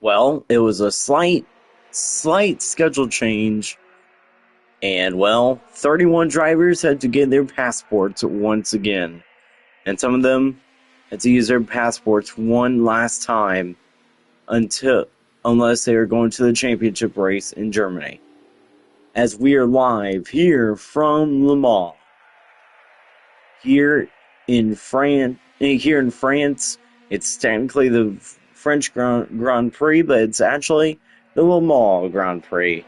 Well, it was a slight schedule change, and 31 drivers had to get their passports once again, and some of them had to use their passports one last time until unless they are going to the championship race in Germany. As we are live here from Le Mans, here here in France, it's technically the French Grand Prix, but it's actually the Le Mans Grand Prix.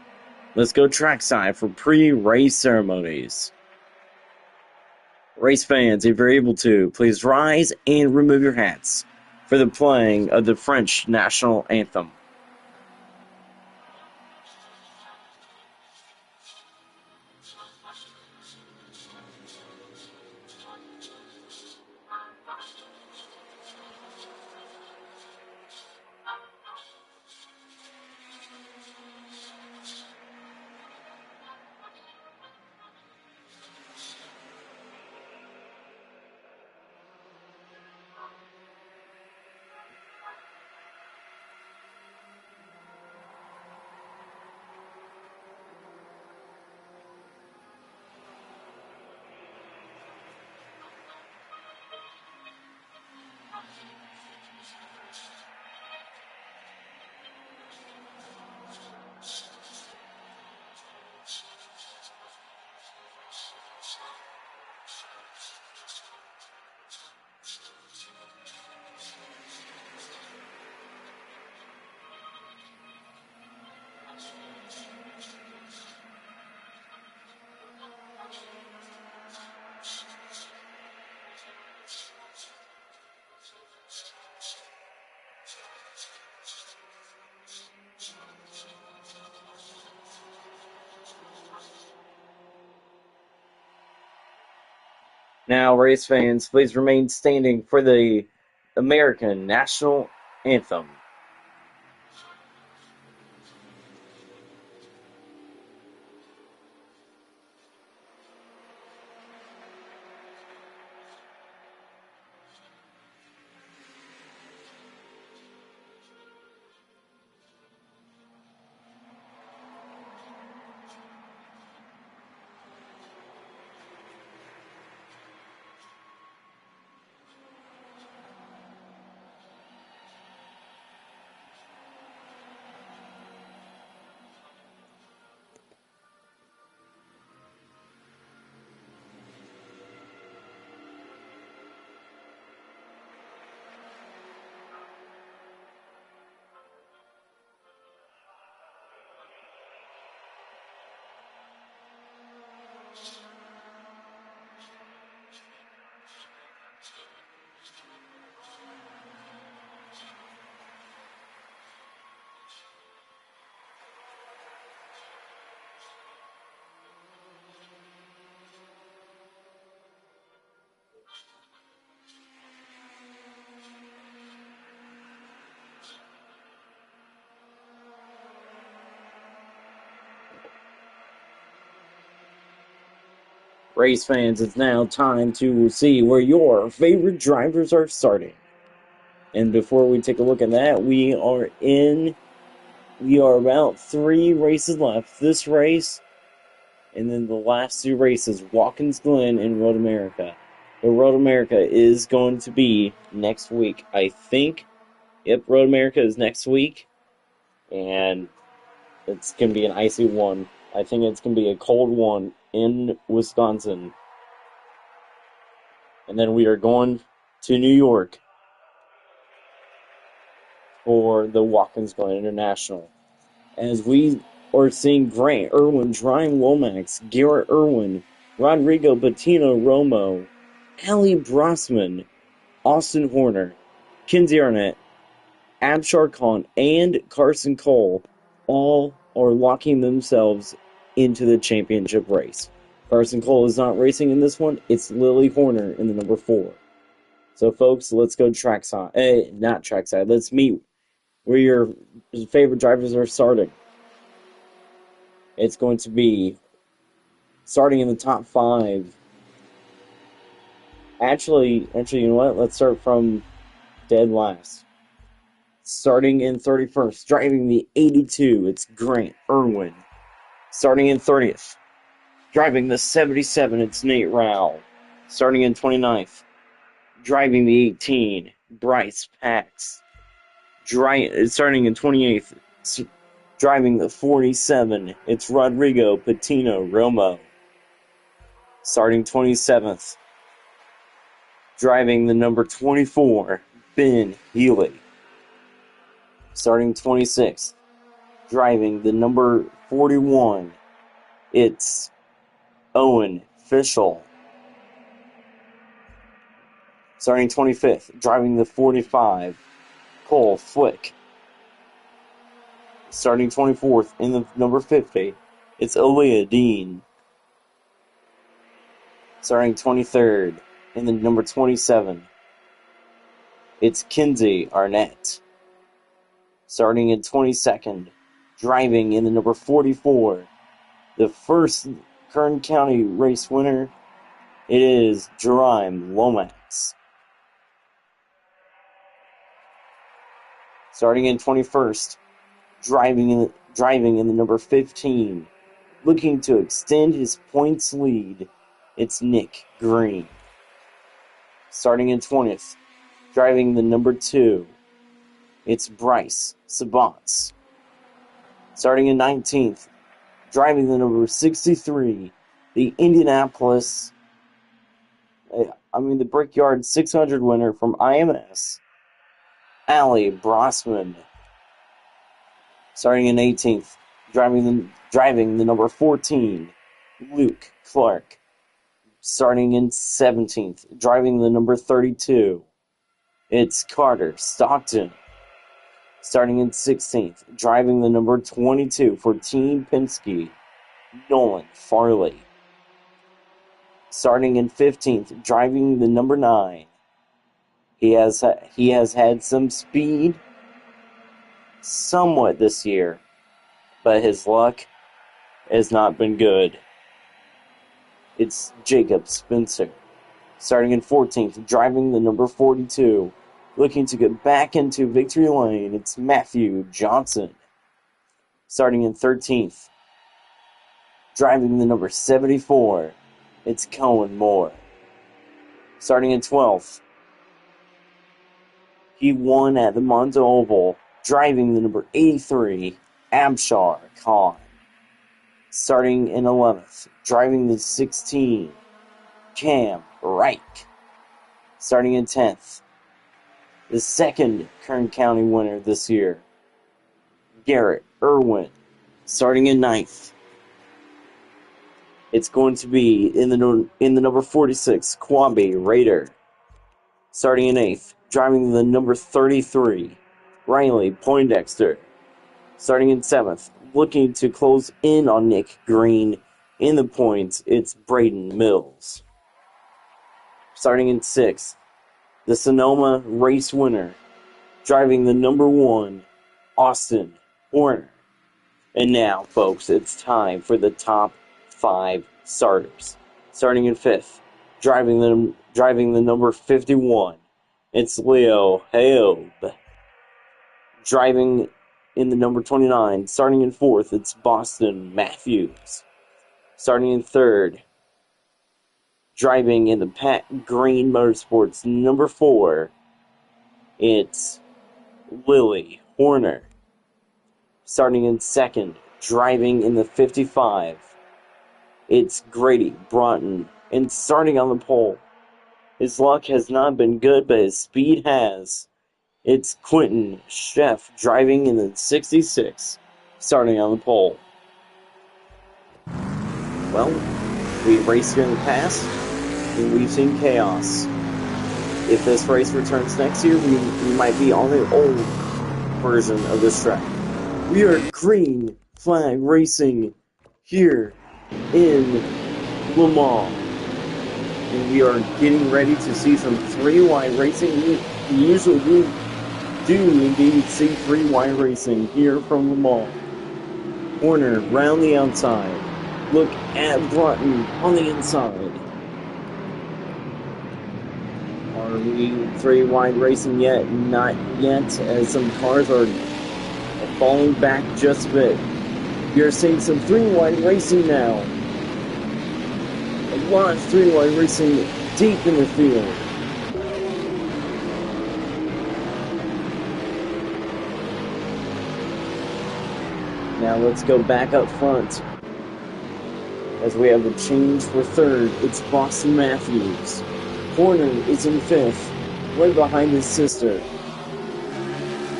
Let's go trackside for pre-race ceremonies. Race fans, if you're able to, please rise and remove your hats for the playing of the French national anthem. Now, race fans, please remain standing for the American national anthem. Race fans, it's now time to see where your favorite drivers are starting. And before we take a look at that, we are about 3 races left. This race, and then the last 2 races, Watkins Glen and Road America. The Road America is going to be next week, I think. Yep, Road America is next week, and it's going to be an icy one. I think it's going to be a cold one in Wisconsin. And then we are going to New York for the Watkins Glen International. As we are seeing Grant Irwin, Ryan Lomax, Garrett Irwin, Rodrigo Bettino Romo, Ali Brossman, Austin Horner, Kinsey Arnett, Abshar Khan, and Carson Cole all are locking themselves into the championship race. Carson Cole is not racing in this one. It's Lily Horner in the number 4. So, folks, let's go trackside. Not trackside. Let's meet where your favorite drivers are starting. It's going to be starting in the top 5. Actually, you know what? Let's start from dead last. Starting in 31st, driving the 82, it's Grant Irwin. Starting in 30th, driving the 77, it's Nate Rowell. Starting in 29th, driving the 18, Bryce Pax. Starting in 28th, driving the 47, it's Rodrigo Patino Romo. Starting 27th, driving the number 24, Ben Healy. Starting 26th, driving the number 41, it's Owen Fischel. Starting 25th, driving the 45, Cole Flick. Starting 24th, in the number 50, it's Aaliyah Dean. Starting 23rd, in the number 27, it's Kinsey Arnett. Starting in 22nd, driving in the number 44, the first Kern County race winner, it is Jerime Lomax. Starting in 21st, driving in the number 15, looking to extend his points lead, it's Nick Green. Starting in 20th, driving the number 2, it's Bryce Sabatz. Starting in 19th, driving the number 63, the Indianapolis, the Brickyard 600 winner from IMS, Allie Brossman. Starting in 18th, driving the number 14, Luke Clark. Starting in 17th, driving the number 32, it's Carter Stockton. Starting in 16th, driving the number 22 for Team Penske, Nolan Farley. Starting in 15th, driving the number 9, he has had some speed somewhat this year, but his luck has not been good. It's Jacob Spencer. Starting in 14th, driving the number 42, looking to get back into victory lane, it's Matthew Johnson. Starting in 13th, driving the number 74, it's Cohen Moore. Starting in 12th, he won at the Monza Oval, driving the number 83, Abshar Khan. Starting in 11th, driving the 16, Cam Reich. Starting in 10th, the second Kern County winner this year, Garrett Irwin. Starting in 9th, it's going to be in the number 46, Kwame Raider. Starting in 8th, driving the number 33, Riley Poindexter. Starting in 7th, looking to close in on Nick Green in the points, it's Braden Mills. Starting in 6th, the Sonoma race winner, driving the number 1, Austin Horner. And now, folks, it's time for the top 5 starters. Starting in 5th, driving the number 51, it's Leo Hayob. Driving in the number 29, starting in 4th, it's Boston Matthews. Starting in 3rd, driving in the Pat Green Motorsports number 4, it's Lily Horner. Starting in 2nd, driving in the 55, it's Grady Broughton. And starting on the pole, his luck has not been good, but his speed has. It's Quentin Sheff driving in the 66, starting on the pole. Well, we've raced here in the past, and we've seen chaos. If this race returns next year, we might be on the old version of this track. We are Green Flag Racing here in Le Mans. And we are getting ready to see some 3-wide racing. We usually do indeed see 3-wide racing here from Le Mans. Horner round the outside. Look at Broughton on the inside. Our we three wide racing yet? Not yet, as some cars are falling back just a bit. You're seeing some three wide racing now. A lot of three wide racing deep in the field. Now let's go back up front. As we have a change for third, it's Boston Matthews. Horner is in fifth, right behind his sister.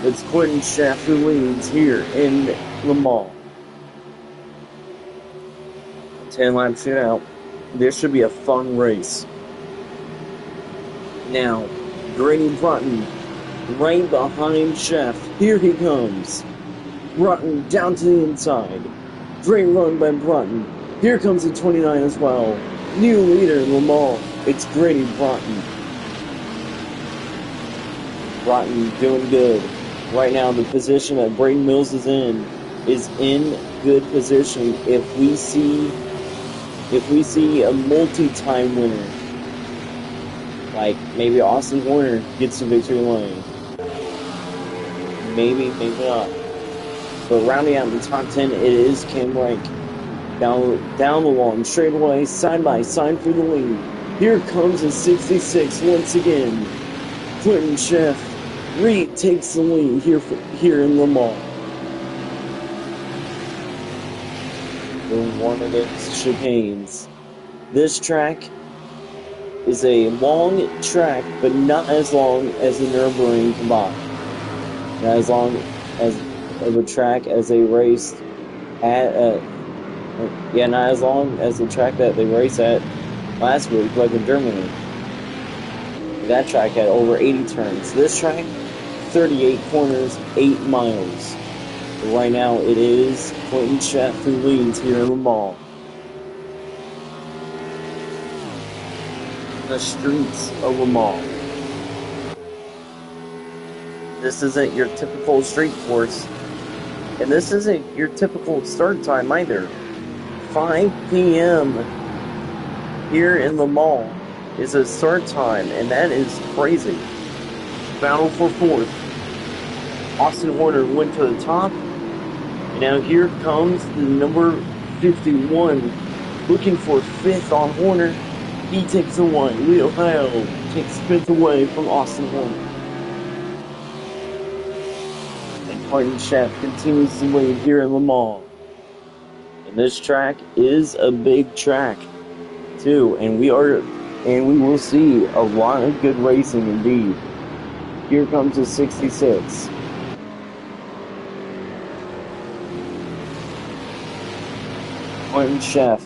It's Quentin Schaff who leads here in Le Mans. 10-lap shootout. This should be a fun race. Now, Grady Broughton, right behind Schaff. Here he comes. Broughton down to the inside. Great run by Broughton. Here comes the 29 as well. New leader in Le Mans. It's Grady Broughton. Broughton doing good. Right now, the position that Braden Mills is in good position. If we see a multi-time winner, like maybe Austin Horner gets the victory lane. Maybe not. But rounding out the top 10, it is Cam Rank. Down the long straightaway, side by side for the lead. Here comes a 66 once again. Quentin Schaff retakes the lead here in Le Mans. In one of its chicanes. This track is a long track, but not as long as the Nürburgring combined. Not as long as of a track as they raced at. Not as long as the track that they raced at last week, like in Germany. That track had over 80 turns. This track, 38 corners, 8 miles. But right now, it is Quentin Schaff who leads here in Le Mans. The streets of Le Mans. This isn't your typical street course. And this isn't your typical start time either. 5 p.m. here in Le Mans is a start time, and that is crazy. Battle for fourth. Austin Horner went to the top. And now here comes the number 51, looking for fifth on Horner. He takes the one. Leo Heil takes fifth away from Austin Horner. And Quentin Schaff continues to lead here in Le Mans. And this track is a big track, too, and we will see a lot of good racing indeed. Here comes the 66. Quentin Schaff,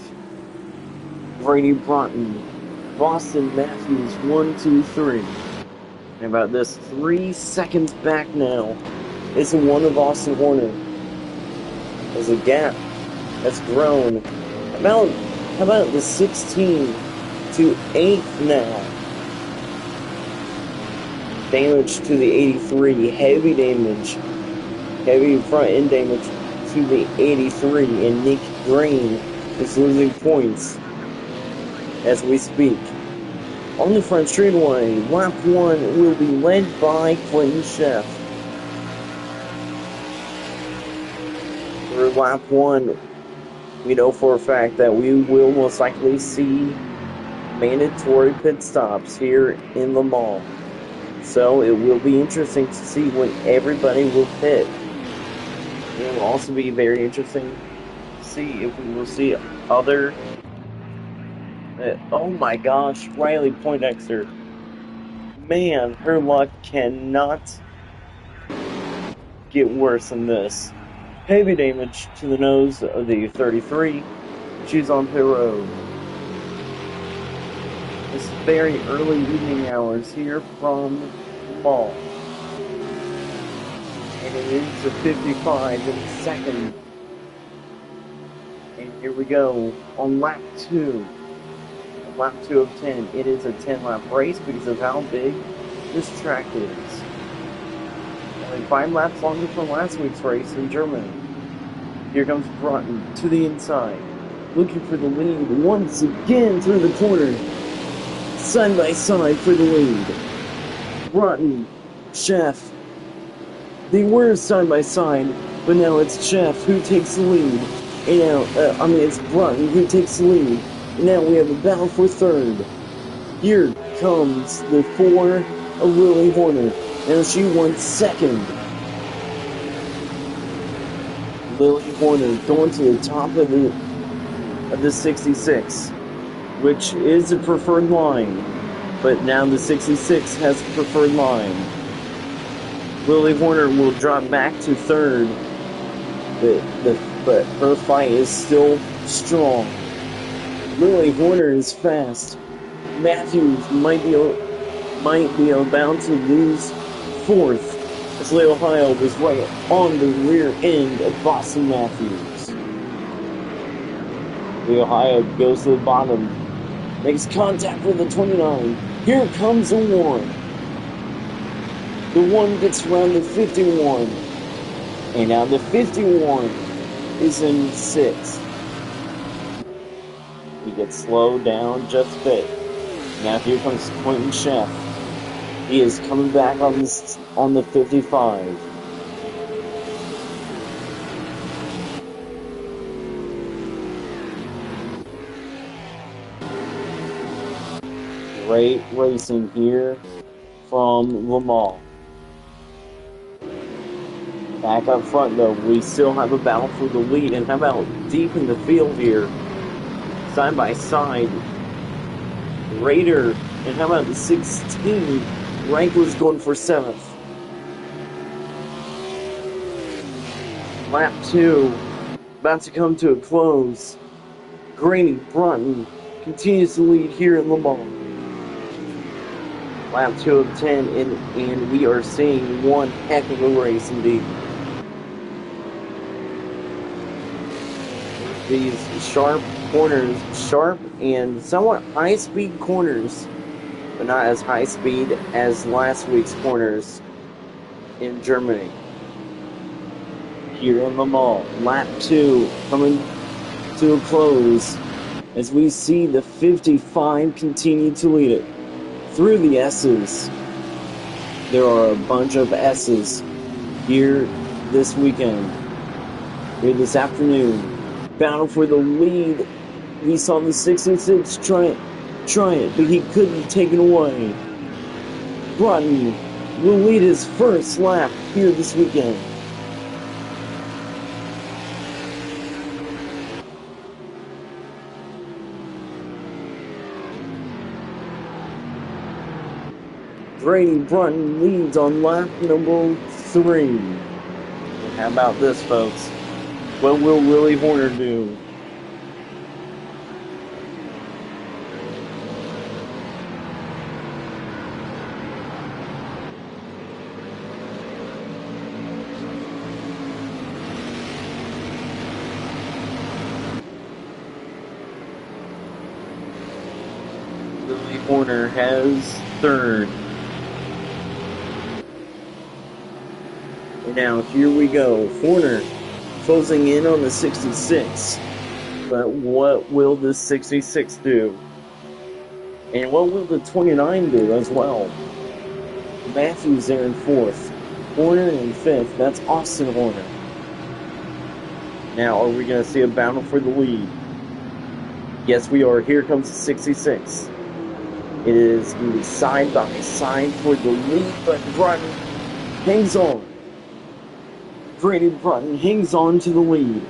Grady Broughton, Boston Matthews, 1, 2, 3. And about this 3 seconds back now is the one of Austin Horner. There's a gap that's grown. How about the 16 to 8 now? Damage to the 83, heavy damage. Heavy front end damage to the 83, and Nick Green is losing points as we speak. On the front straightaway, lap 1 will be led by Quentin Schaff. For lap 1, we know for a fact that we will most likely see mandatory pit stops here in Le Mans. So it will be interesting to see when everybody will pit. It will also be very interesting to see if we will see other... oh my gosh, Riley Poindexter. Man, her luck cannot get worse than this. Heavy damage to the nose of the 33. She's on pit road. It's very early evening hours here from Le Mans. And it is a 55 in second. And here we go on lap 2. Lap 2 of 10. It is a 10-lap race because of how big this track is. Only 5 laps longer from last week's race in Germany. Here comes Broughton to the inside, looking for the lead once again through the corner. Side by side for the lead. Broughton, Chef. They were side by side, but now it's Chef who takes the lead. And now, it's Broughton who takes the lead. And now we have a battle for third. Here comes the 4 of Lily Horner. Now she won second. Lily Horner going to the top of the 66, which is a preferred line. But now the 66 has a preferred line. Lily Horner will drop back to third, but her fight is still strong. Lily Horner is fast. Matthews might be about to lose fourth, as Lee Ohio was right on the rear end of Boston Matthews. Lee Ohio goes to the bottom, makes contact with the 29. Here comes the 1. The 1 gets around the 51. And now the 51 is in 6th. He gets slowed down just a bit. Now here comes Quentin Chef. He is coming back on the 55. Great racing here from Lamar. Back up front though, we still have a battle for the lead. And how about deep in the field here? Side by side. Raider. And how about the 16? Wrangler's going for 7th. Lap 2. About to come to a close. Grady Broughton continues to lead here in Le Mans. Lap 2 of 10, and we are seeing one heck of a race indeed. These sharp corners, sharp and somewhat high-speed corners, but not as high speed as last week's corners in Germany. Here in Le Mans, lap 2 coming to a close as we see the 55 continue to lead it through the S's. There are a bunch of S's here this weekend, here this afternoon. Battle for the lead. We saw the 66 try it, but he couldn't take it away. Broughton will lead his first lap here this weekend. Grady Broughton leads on lap number 3. And how about this, folks? What will Lily Horner do? Lily Horner has 3rd. And now here we go. Horner closing in on the 66. But what will the 66 do? And what will the 29 do as well? Matthews there in 4th. Horner in 5th. That's Austin Horner. Now, are we going to see a battle for the lead? Yes, we are. Here comes the 66. It is going to be side by side for the lead, but Broughton hangs on. Grady Broughton hangs on to the lead.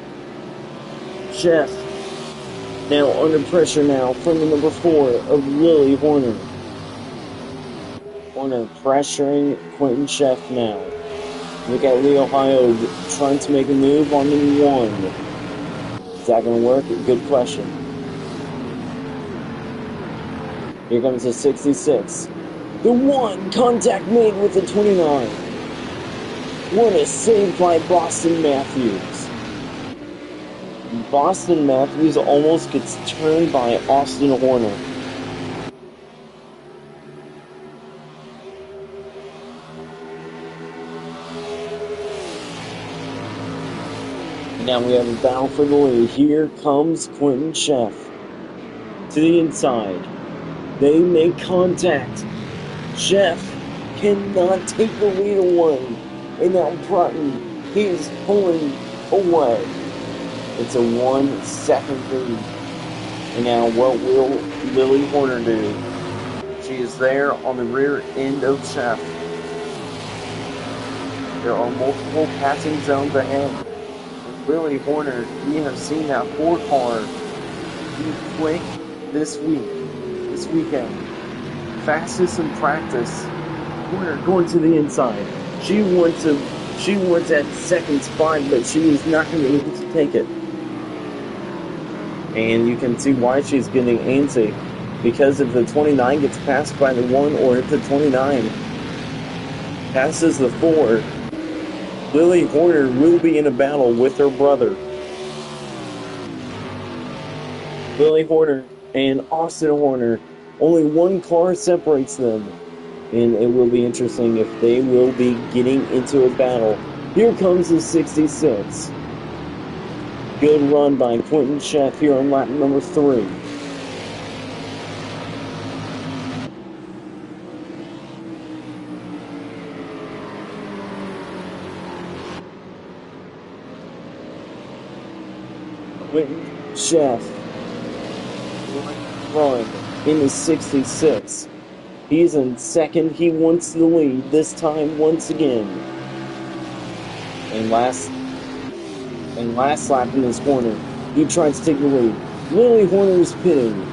Chef now under pressure now from the number 4 of Lily Horner. Horner pressuring Quentin Chef now. Look at Lee Ohio trying to make a move on the 1. Is that going to work? Good question. Here comes the 66. The 1 contact made with the 29. What a save by Boston Matthews. Boston Matthews almost gets turned by Austin Horner. Now we have a battle for the lead. Here comes Quentin Chef to the inside. They make contact. Chef cannot take the lead away. And now Broughton, he is pulling away. It's a 1 second lead. And now what will Lily Horner do? She is there on the rear end of Chef. There are multiple passing zones ahead. And Lily Horner, we have seen that 4-car be quick this weekend. Fastest in practice. Horner going to the inside. She wants that second spot, but she is not going to be able to take it. And you can see why she's getting antsy. Because if the 29 gets passed by the 1, or if the 29 passes the 4, Lily Horner will be in a battle with her brother. Lily Horner and Austin Horner, only 1 car separates them. And it will be interesting if they will be getting into a battle. Here comes the 66. Good run by Quentin Sheff here on lap number 3. Quentin Sheff run in the 66. He's in second. He wants the lead this time once again. And last lap in this corner, he tries to take the lead. Lily Horner is pitting.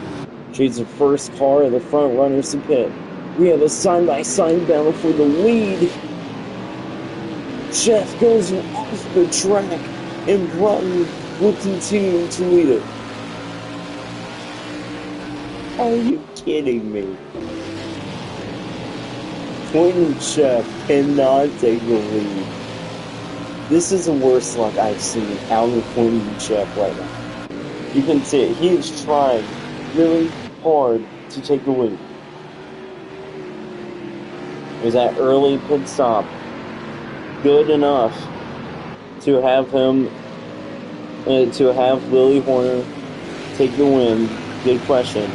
She's the first car of the front runners to pit. We have a side-by-side battle for the lead. Sheff goes off the track, and Broughton will continue to lead it. Are you kidding me? Quentin Sheff cannot take the lead. This is the worst luck I've seen out of Quentin Sheff right now. You can see it. He is trying really hard to take the lead. There's that early pit stop. Good enough to have him, to have Lily Horner take the win. Good question.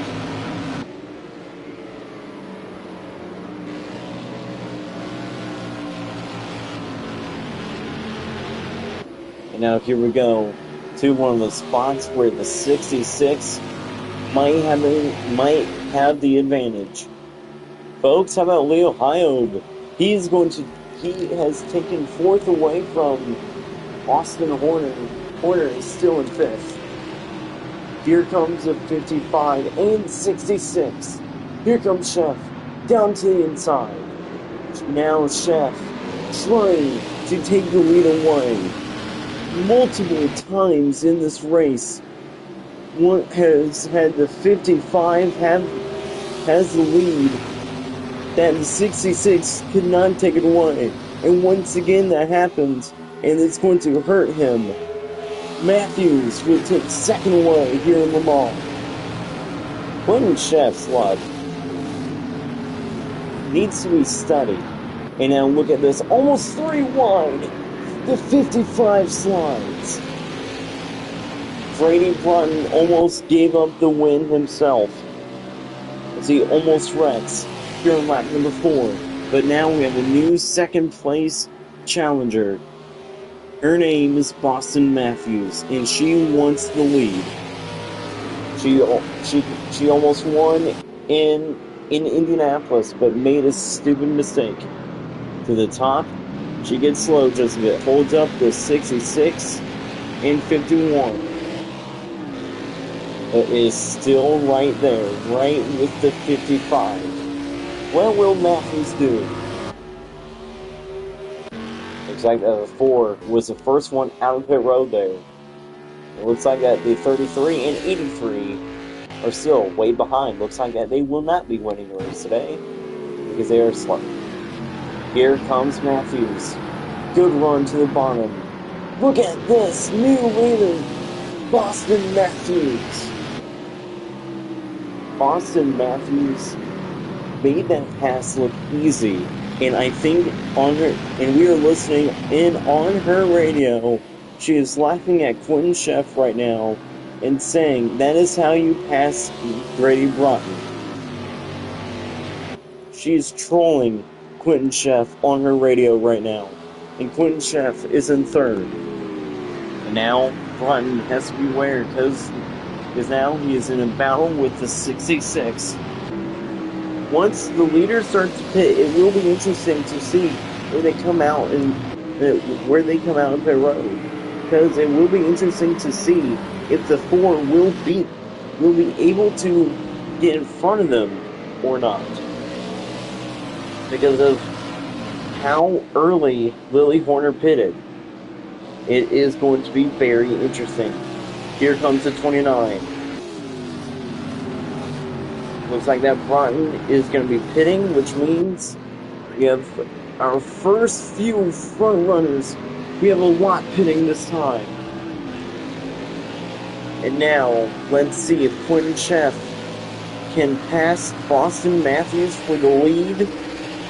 And now here we go to one of the spots where the 66 might have the advantage. Folks, how about Leo Hyob? He has taken 4th away from Austin Horner. Horner is still in 5th. Here comes the 55 and 66. Here comes Sheff down to the inside. Now Sheff trying to take the lead away. Multiple times in this race, one has had the 55 has the lead, that the 66 could not take it away, and once again that happens, and it's going to hurt him. Matthews will take 2nd away here in Le Mans. Quentin Sheff's luck needs to be studied. And now look at this, almost 3 wide. The 55 slides. Brady Broughton almost gave up the win himself, as he almost wrecks here in lap number 4. But now we have a new 2nd place challenger. Her name is Boston Matthews, and she wants the lead. She almost won in Indianapolis, but made a stupid mistake. To the top, she gets slow just a bit. Holds up the 66 and 51. But is still right there, right with the 55. What will Matthews do? Looks like the 4 was the first one out of pit road there. It looks like that the 33 and 83 are still way behind. Looks like that they will not be winning the race today because they are slow. Here comes Matthews. Good run to the bottom. Look at this new leader, Boston Matthews. Boston Matthews made that pass look easy, and I think and we are listening in on her radio, she is laughing at Quentin Sheff right now and saying that is how you pass Brady Broughton. She is trolling Quentin Chef on her radio right now. And Quentin Chef is in third. And now Broughton has to beware because now he is in a battle with the 66. Once the leaders start to pit, it will be interesting to see where they come out in pit road. Because it will be interesting to see if the 4 will be able to get in front of them or not. Because of how early Lily Horner pitted. It is going to be very interesting. Here comes the 29. Looks like that Broughton is going to be pitting, which means we have our first few front runners. We have a lot pitting this time. And now, let's see if Quentin Chef can pass Boston Matthews for the lead,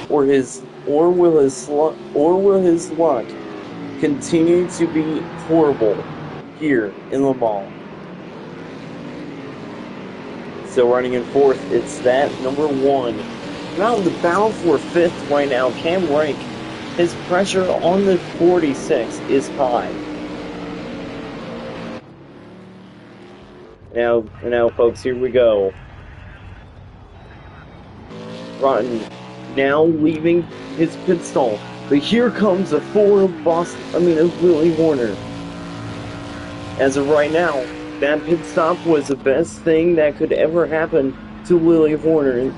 or will his luck continue to be horrible here in Le Mans. Still running in fourth, it's that number 1. Now the battle for 5th right now, Cam Rank, his pressure on the 46 is high. Now folks, here we go. Broughton now leaving his pit stall. But here comes the 4 of Lily Horner. As of right now, that pit stop was the best thing that could ever happen to Lily Horner.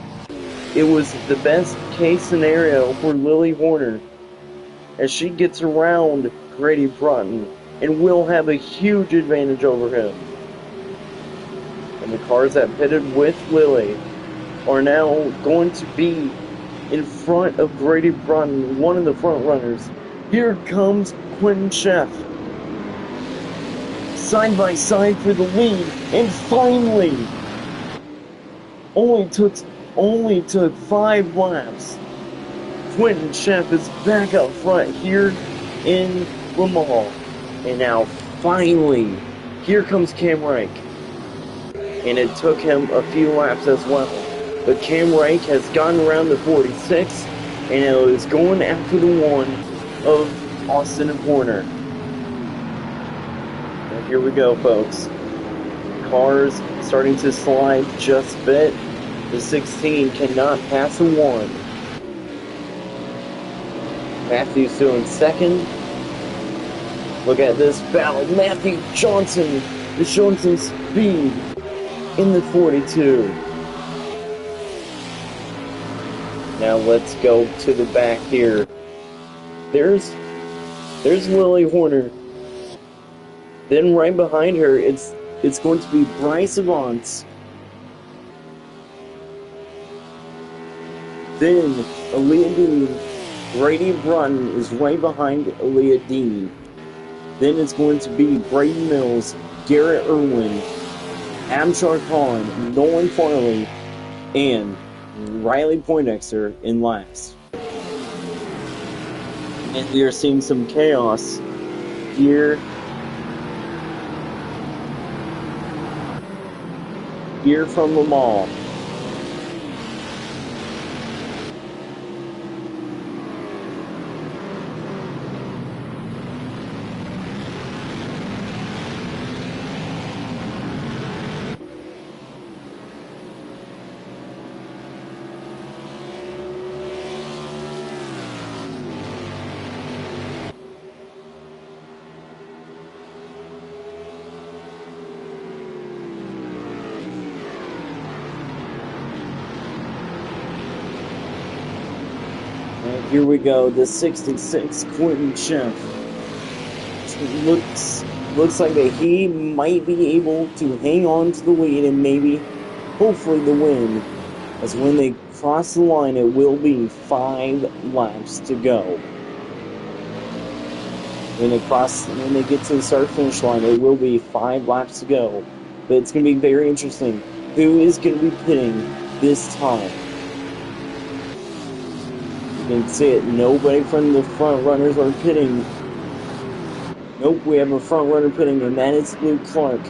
It was the best case scenario for Lily Horner as she gets around Grady Broughton and will have a huge advantage over him. And the cars that pitted with Lily are now going to be in front of Grady Broughton, one of the front runners. Here comes Quentin Chef. Side by side for the lead, and finally, only took 5 laps. Quentin Chef is back up front here in Le Mans. And now, finally, here comes Cam Rank. And it took him a few laps as well. But Cam Rank has gotten around the 46, and it is going after the 1 of Austin and Horner. And here we go, folks. Cars starting to slide just a bit. The 16 cannot pass the 1. Matthew still in second. Look at this battle. Matthew Johnson is showing some speed in the 42. Now let's go to the back here. There's Lily Horner. Then right behind her, it's going to be Bryce Evans. Then Aaliyah Dean. Grady Broughton is right behind Aaliyah Dean. Then it's going to be Brayden Mills, Garrett Irwin, Amshar Khan, Nolan Farley, and Riley Poindexter in last. And we are seeing some chaos here from Le Mans. Here we go, the 66 Quentin Chef. Looks like that he might be able to hang on to the lead and maybe, hopefully, the win. As when they cross the line, it will be 5 laps to go. When they get to the start-finish line, it will be 5 laps to go. But it's going to be very interesting. Who is going to be pitting this time? You can see it. Nobody from the front runners are pitting. Nope, we have a front runner pitting, and that is Luke Clark.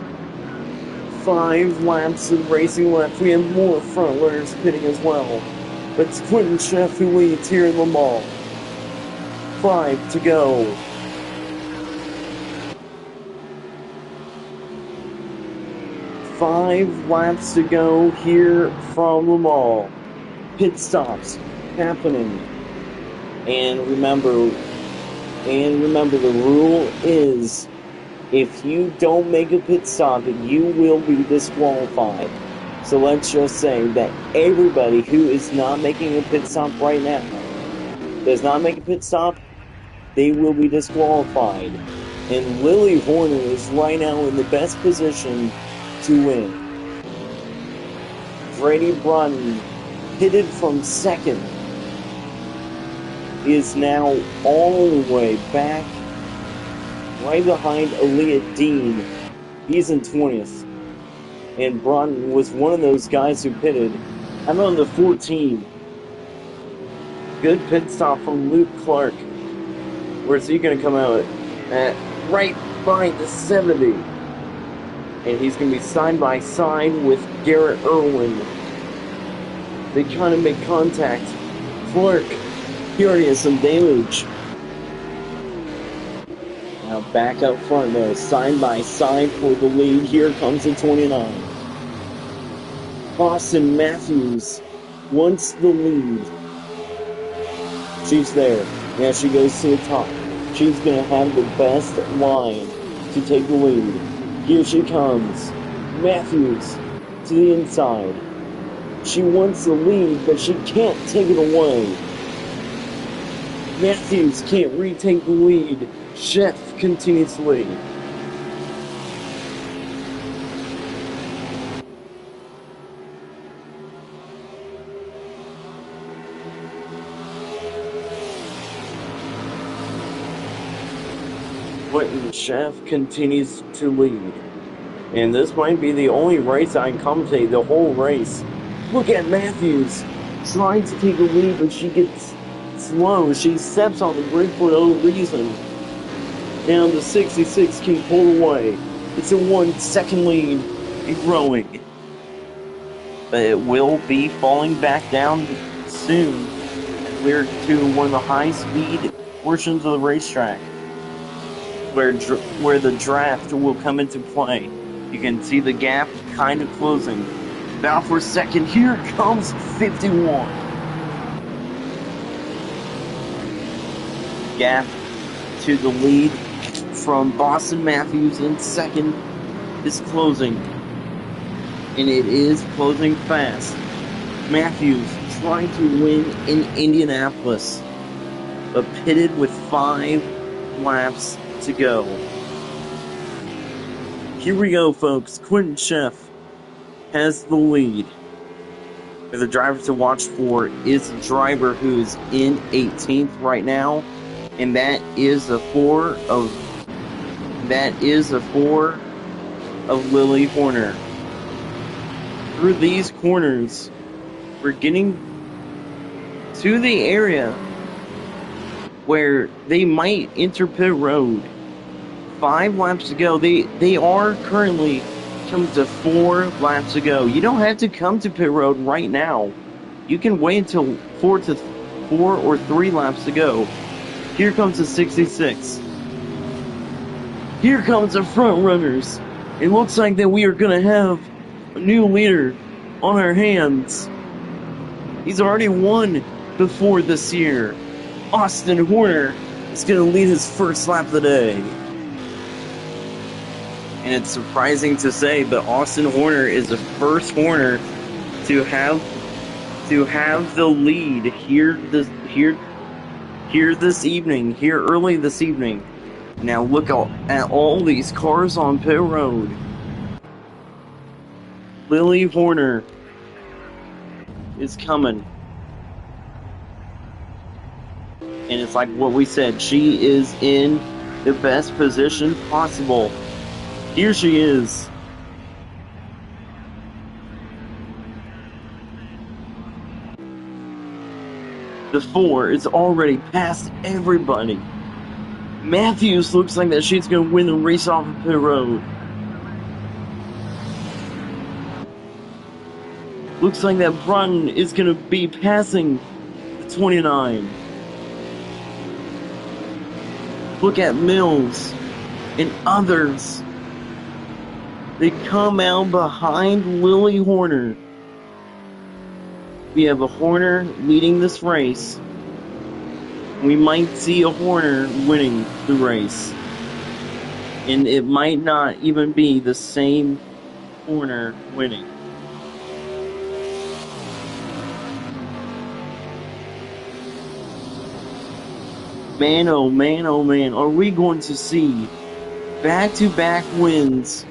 5 laps of racing left. We have more front runners pitting as well. It's Quentin Chef who leads here in Le Mans. 5 to go. 5 laps to go here from Le Mans. Pit stops happening. And remember the rule is if you don't make a pit stop, you will be disqualified. So let's just say that everybody who is not making a pit stop right now, does not make a pit stop, they will be disqualified. And Lily Horner is right now in the best position to win. Brady Brunton, pitted from second, is now all the way back, right behind Aaliyah Dean. He's in 20th. And Brunton was one of those guys who pitted. I'm on the 14. Good pit stop from Luke Clark. Where's he going to come out at right behind the 70? And he's going to be side by side with Garrett Irwin. They kind of make contact. Clark, he already has some damage. Now back up front though, side by side for the lead. Here comes the 29. Austin Matthews wants the lead. She's there. Now she goes to the top. She's going to have the best line to take the lead. Here she comes. Matthews to the inside. She wants the lead, but she can't take it away. Matthews can't retake the lead. Chef continues to lead. Quentin Chef continues to lead. And this might be the only race I can commentate the whole race. Look at Matthews trying to take the lead, but she gets slow. She steps on the brake for no reason. Now the 66 can pull away. It's a 1 second lead and growing. But it will be falling back down soon. We're to one of the high-speed portions of the racetrack, where the draft will come into play. You can see the gap kind of closing. Now for second, here comes 51. Gap to the lead from Boston Matthews in second is closing. And it is closing fast. Matthews trying to win in Indianapolis, but pitted with 5 laps to go. Here we go, folks. Quentin Chef has the lead. The driver to watch for is the driver who's in 18th right now, and that is a 4 of Lily Horner. Through these corners, we're getting to the area where they might enter pit road. 5 laps to go. They are currently come to 4 laps to go. You don't have to come to pit road right now. You can wait until 4 or 3 laps to go. Here comes the 66. Here comes the front runners. It looks like that we are going to have a new leader on our hands. He's already won before this year. Austin Horner is going to lead his first lap of the day. And it's surprising to say, but Austin Horner is the first Horner to have the lead here early this evening. Now look at all these cars on pit road. Lily Horner is coming. And it's like what we said, she is in the best position possible. Here she is. The 4 is already past everybody. Matthews looks like that she's going to win the race off of pit road. Looks like that Broughton is going to be passing the 29. Look at Mills and others. They come out behind Lily Horner. We have a Horner leading this race. We might see a Horner winning the race. And it might not even be the same Horner winning. Man, oh man, are we going to see back-to-back wins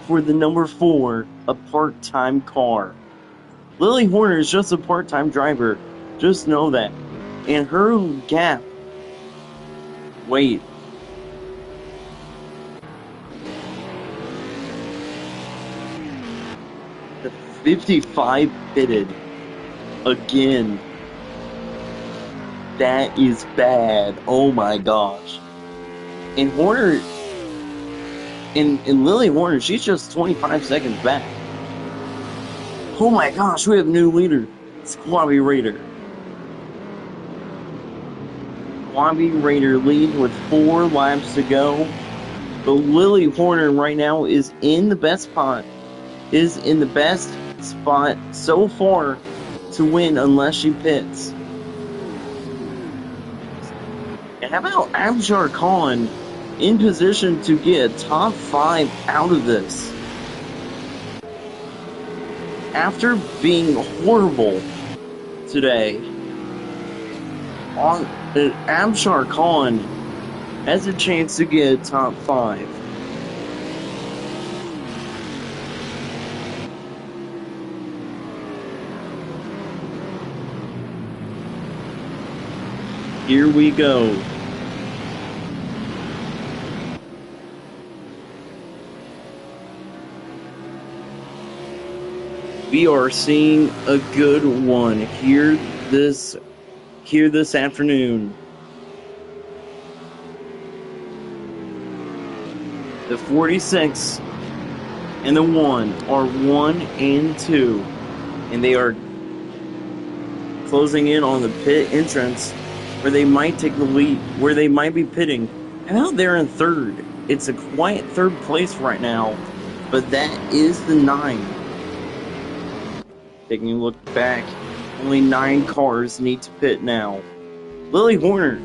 for the number 4, a part-time car. Lily Horner is just a part-time driver. Just know that. And her gap... Wait. The 55 pitted. Again. That is bad. Oh my gosh. And Horner... And Lily Horner, she's just 25 seconds back. Oh my gosh, we have a new leader. Squabby Raider. Squabby Raider lead with 4 laps to go. But Lily Horner right now is in the best spot. Is in the best spot so far to win unless she pits. And how about Abjar Khan in position to get a top 5 out of this? After being horrible today, Abshar Khan has a chance to get a top 5. Here we go. We are seeing a good one here this afternoon. The 46 and the 1 are 1 and 2, and they are closing in on the pit entrance where they might take the lead, where they might be pitting. And out there in 3rd. It's a quiet 3rd place right now, but that is the 9. Taking a look back, only 9 cars need to pit now. Lily Horner,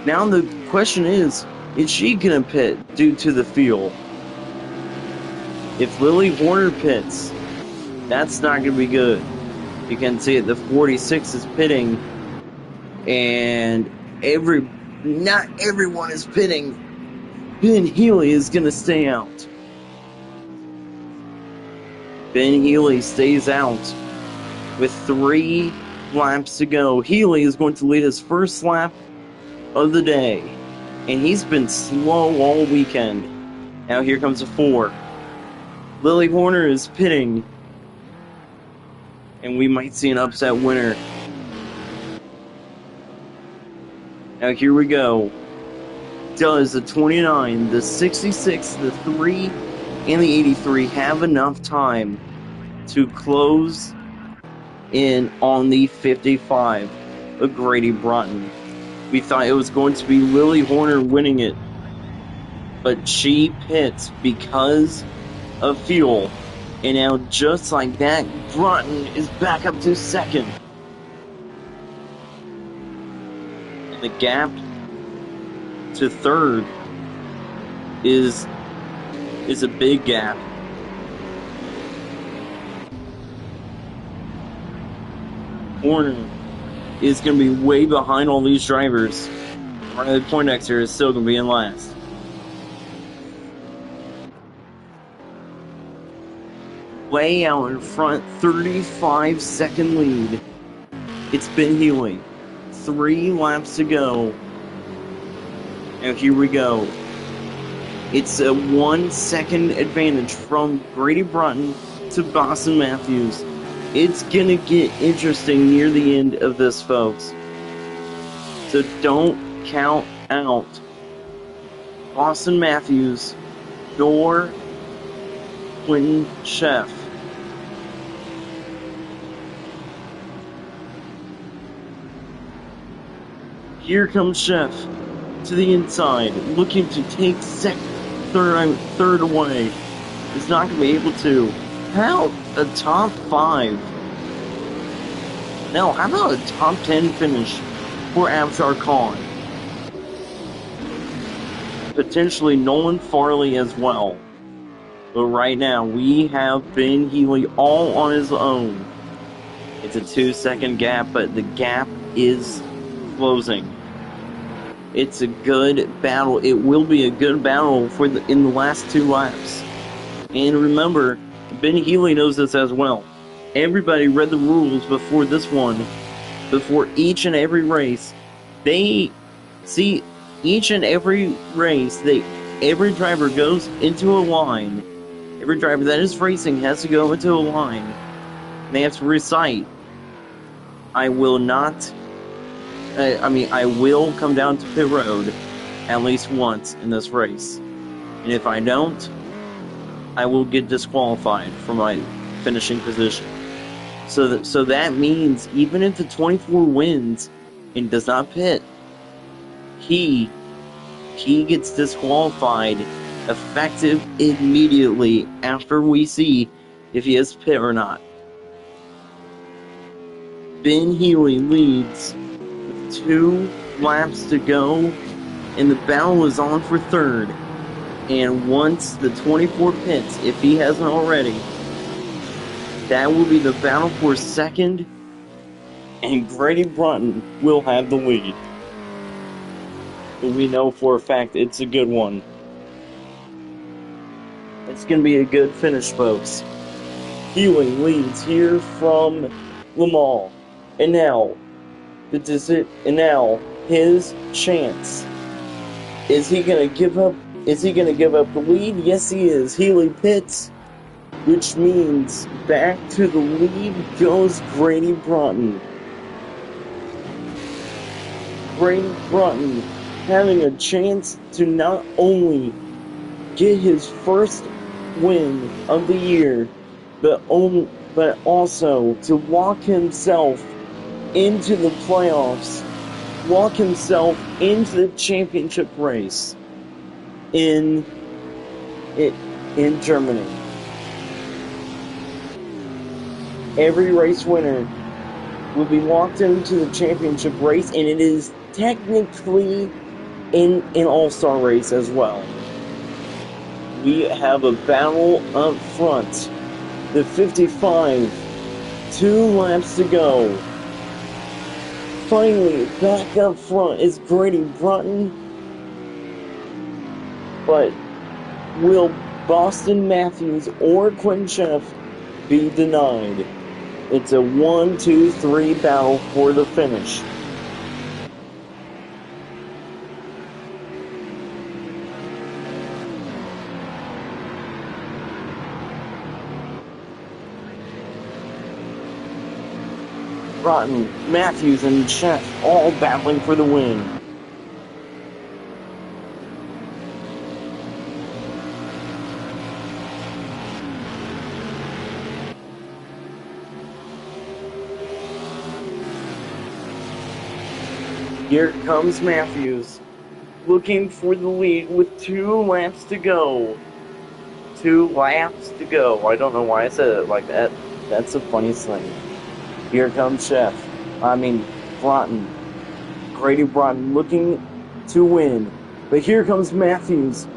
now the question is she going to pit due to the fuel? If Lily Horner pits, that's not going to be good. You can see it, the 46 is pitting, and not everyone is pitting. Ben Healy is going to stay out. Ben Healy stays out with 3 laps to go. Healy is going to lead his first lap of the day, and he's been slow all weekend. Now here comes a 4. Lily Horner is pitting, and we might see an upset winner. Now here we go. Does the 29, the 66, the 3, and the 83 have enough time to close in on the 55 of Grady Broughton? We thought it was going to be Lily Horner winning it, but she pits because of fuel. And now, just like that, Broughton is back up to 2nd. And the gap to 3rd is a big gap. Horner is going to be way behind all these drivers. Riley Poindexter is still going to be in last. Way out in front, 35-second lead. It's Ben Healy. 3 laps to go. Now here we go. It's a 1-second advantage from Grady Broughton to Boston Matthews. It's gonna get interesting near the end of this, folks. So don't count out Boston Matthews nor Quentin Sheff. Here comes Chef to the inside, looking to take third away. He's not going to be able to. How about a top 5? No, how about a top 10 finish for Abshar Khan? Potentially Nolan Farley as well. But right now, we have Ben Healy all on his own. It's a 2-second gap, but the gap is closing. It's a good battle. It will be a good battle in the last 2 laps. And remember, Ben Healy knows this as well. Everybody read the rules before this one, before each and every race. They see each and every race, every driver goes into a line. Every driver that is racing has to go into a line. They have to recite, I will come down to pit road at least once in this race. And if I don't, I will get disqualified from my finishing position. So that means even if the 24 wins and does not pit, he gets disqualified effective immediately after we see if he has pit or not. Ben Healy leads with 2 laps to go, and the battle is on for third. And once the 24 pits, if he hasn't already, that will be the battle for second, and Grady Broughton will have the lead. But we know for a fact it's a good one. It's going to be a good finish, folks. Healy leads here from Le Mans. And now, his chance. Is he going to give up? Is he going to give up the lead? Yes, he is. Healy pits, which means back to the lead goes Grady Broughton. Grady Broughton having a chance to not only get his first win of the year, but also to walk himself into the playoffs, walk himself into the championship race in Germany. Every race winner will be walked into the championship race, and it is technically in an all-star race as well. We have a battle up front. The 55, 2 laps to go. Finally, back up front is Grady Broughton. But will Boston Matthews or Quinn Chef be denied? It's a 1-2-3 battle for the finish. Broughton, Matthews, and Chef all battling for the win. Here comes Matthews, looking for the lead with 2 laps to go. 2 laps to go. I don't know why I said it like that. That's the funniest thing. Here comes Broughton. Grady Broughton looking to win. But here comes Matthews.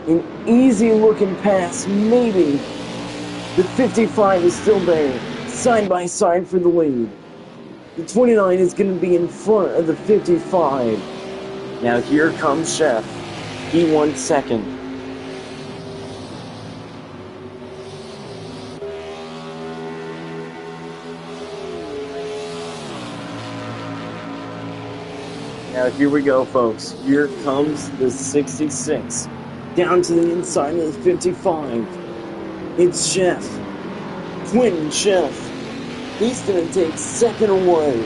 An easy looking pass, maybe. The 55 is still there, side by side for the lead. The 29 is going to be in front of the 55. Now here comes Chef. He won second. Now here we go, folks. Here comes the 66. Down to the inside of the 55. It's Chef. Quinn Chef. He's going to take second away.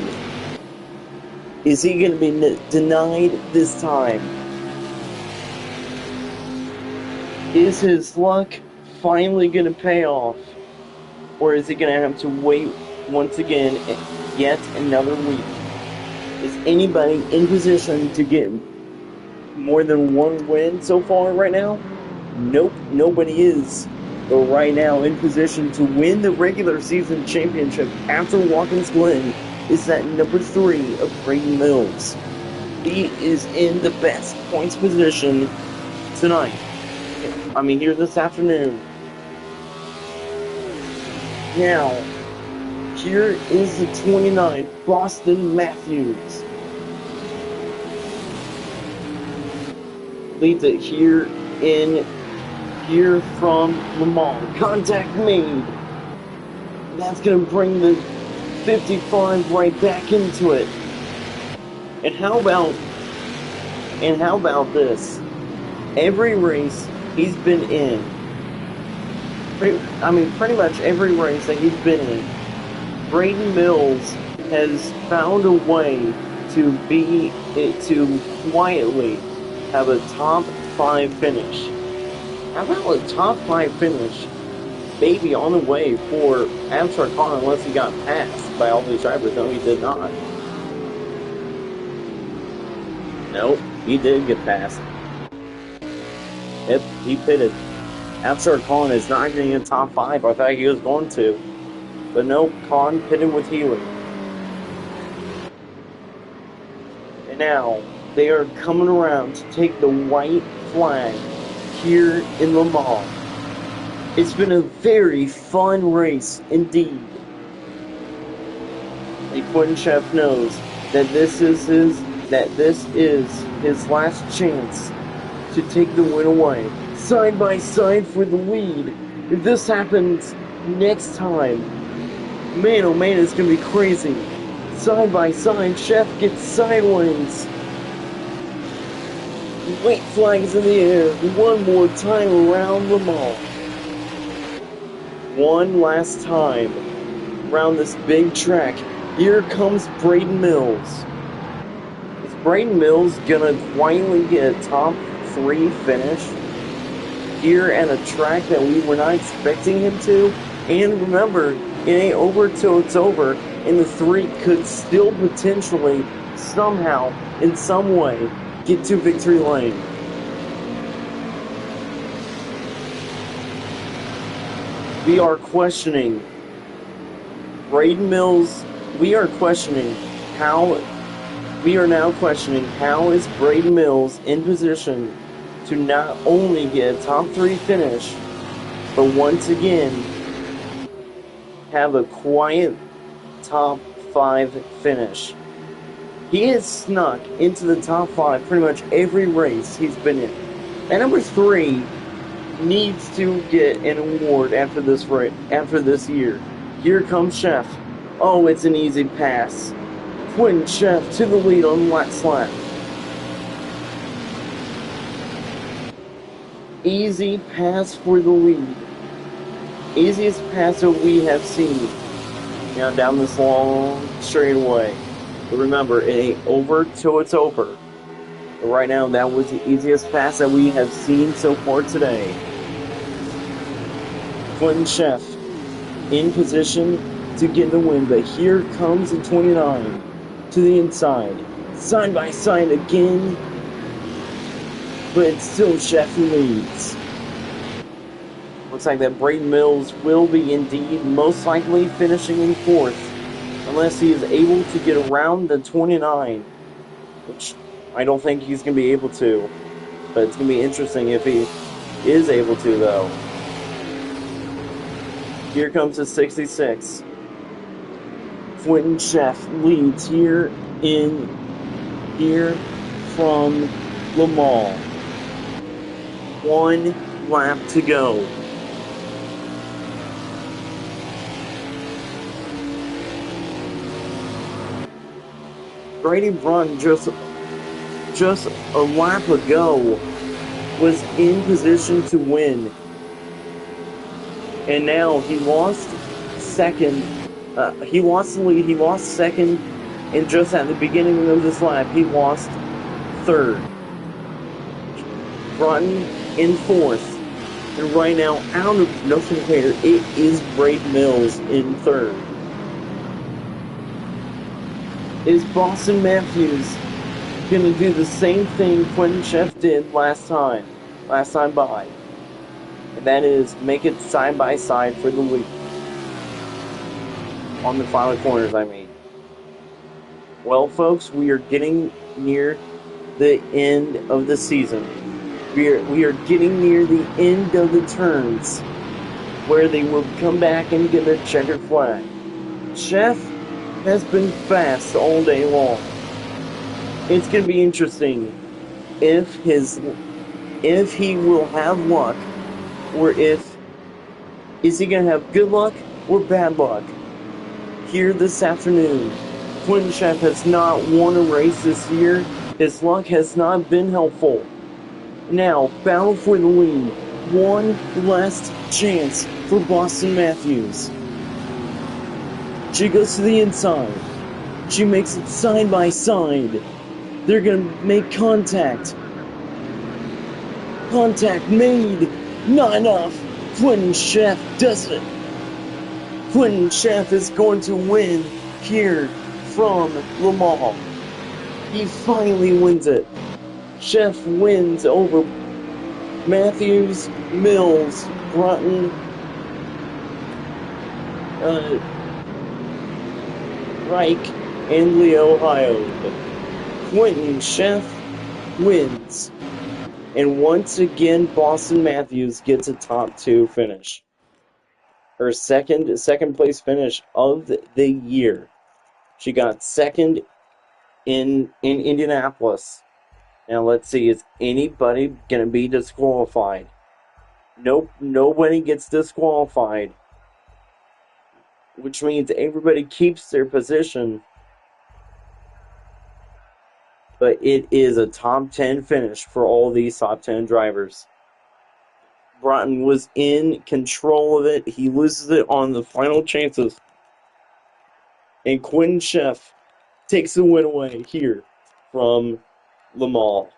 Is he going to be denied this time? Is his luck finally going to pay off? Or is he going to have to wait once again yet another week? Is anybody in position to get more than one win so far right now? Nope, nobody is. But right now, in position to win the regular season championship after Watkins Glen is that number 3 of Braden Mills. He is in the best points position tonight. Here this afternoon. Now, here is the 29, Boston Matthews. Leads it here from Lamont. Contact made. That's going to bring the 55 right back into it. And how about this? Every race he's been in, pretty much every race that he's been in, Braden Mills has found a way to quietly have a top 5 finish. How about a top 5 finish? Maybe on the way for Abshar Khan, unless he got passed by all these drivers. No, he did not. Nope, he did get passed. Yep, he pitted. Abshar Khan is not getting a top 5. I thought he was going to. But no, Khan pitted with Healy. And now, they are coming around to take the white flag here in Le Mans. It's been a very fun race indeed. And Quentin Chef knows that this is his last chance to take the win away. Side by side for the lead. If this happens next time, man oh man, it's gonna be crazy. Side by side, Chef gets sideways. White flags in the air, one more time around Le Mans. One last time around this big track. Here comes Braden Mills. Is Braden Mills gonna quietly get a top 3 finish here at a track that we were not expecting him to? And remember, it ain't over till it's over, and the 3 could still potentially, somehow, in some way, get to victory lane. We are questioning Braden Mills. We are now questioning how is Braden Mills in position to not only get a top 3 finish, but once again have a quiet top 5 finish. He has snuck into the top 5 pretty much every race he's been in. And number 3 needs to get an award after this year. Here comes Chef. Oh, it's an easy pass. Quentin Chef to the lead on last lap. Easy pass for the lead. Easiest pass that we have seen. Now down this long straightaway. But remember, it ain't over till it's over. But right now, that was the easiest pass that we have seen so far today. Quentin Chef in position to get the win, but here comes the 29 to the inside. Side by side again, but it's still Chef who leads. Looks like that Braden Mills will be indeed most likely finishing in 4th, unless he is able to get around the 29, which I don't think he's going to be able to, but it's going to be interesting if he is able to, though. Here comes the 66. Quentin Chef leads here from Le Mans. 1 lap to go. Brady Brun just a lap ago was in position to win. And now he lost second. He lost the lead. He lost second. And just at the beginning of this lap, he lost 3rd. Brun in 4th. And right now, out of nothing here, it is Braden Mills in 3rd. Is Boston Matthews gonna do the same thing Quentin Chef did last time by? And that is make it side by side for the lead. On the final corners, I mean. Well, folks, we are getting near the end of the season. We are getting near the end of the turns where they will come back and get a checkered flag. Chef has been fast all day long. It's going to be interesting if he will have luck, or is he going to have good luck or bad luck. Here this afternoon, Quentin Chef has not won a race this year. His luck has not been helpful. Now, battle for the lead. One last chance for Boston Matthews. She goes to the inside. She makes it side by side. They're going to make contact. Contact made. Not enough. Quentin Chef does it. Quentin Chef is going to win here from Le Mans. He finally wins it. Chef wins over Matthews, Mills, Brunton, Reich, and Leo Ohio. Quentin Chef wins. And once again, Boston Matthews gets a top 2 finish. Her second place finish of the year. She got second in Indianapolis. Now let's see, is anybody going to be disqualified? Nope, nobody gets disqualified. Which means everybody keeps their position. But it is a top 10 finish for all these top 10 drivers. Broughton was in control of it. He loses it on the final chances. And Quentin Chef takes the win away here from Le Mans.